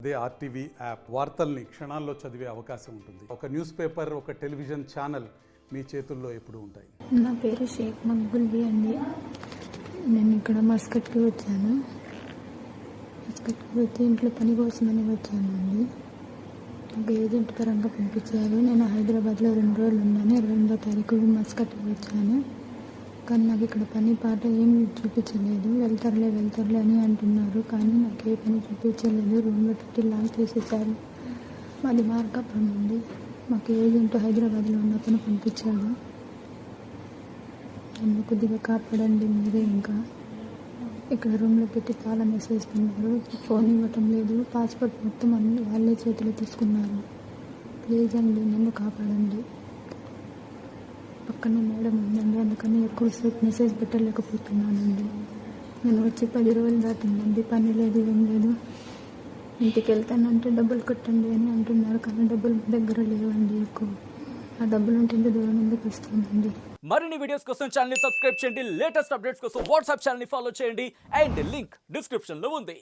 అదే RTV app వార్తల్ని క్షణాల్లో చదివే అవకాశం ఉంటుంది. ఒక న్యూస్ పేపర్, ఒక టెలివిజన్ ఛానల్ మీ చేతుల్లో ఎప్పుడూ ఉంటాయి. నా పేరు షేక్ మక్బుల్వి అండి. నేను ఇక్కడ మస్కట్కి వచ్చాను. మస్కట్కి వచ్చి ఇంట్లో పని కోసమని వచ్చాను అండి. నాకు ఏజెంట్ పరంగా పంపించారు. నేను హైదరాబాద్లో 2 రోజులు ఉన్నాను. 22వ తారీఖు మస్కట్కి వచ్చాను. కానీ నాకు ఇక్కడ పని పాట ఏం చూపించలేదు. వెళ్తారులే అని అంటున్నారు, కానీ నాకు ఏ పని చూపించలేదు. రూమ్లో పెట్టి లాక్ చేసేసారు. మాది మార్కాపురం అండి. మాకు ఏజెంట్ హైదరాబాద్లో ఉన్న పని పంపించాడు. నన్ను కొద్దిగా కాపాడండి మీరే. ఇంకా ఇక్కడ రూమ్లో పెట్టి తాళం వేసేస్తున్నారు. ఫోన్ ఇవ్వటం లేదు. పాస్పోర్ట్ మొత్తం అన్ని వాళ్ళే చేతిలో తీసుకున్నారు. ప్లీజ్ అండి, నన్ను కాపాడండి. పక్కనే మేడం ఉందండి, అందుకని ఎక్కువసేపు మెసేజ్ పెట్టలేకపోతున్నానండి. నేను వచ్చి 10 రోజులు దాటిందండి. పని లేదు, ఏం లేదు. ఇంటికి వెళ్తానంటే డబ్బులు కట్టండి అని అంటున్నారు, కానీ డబ్బులు మా దగ్గర లేవండి. ఎక్కువ ఆ డబ్బులు ఉంటే ఇంత దూరం ఎందుకు వస్తుందండి. మరిన్ని వీడియోస్ కోసం ఛానల్ ని సబ్స్క్రైబ్ చేయండి. లేటెస్ట్ అప్డేట్స్ కోసం వాట్సాప్ ఛానల్ ని ఫాలో చేయండి. అండ్ లింక్ డిస్క్రిప్షన్ లో ఉంది.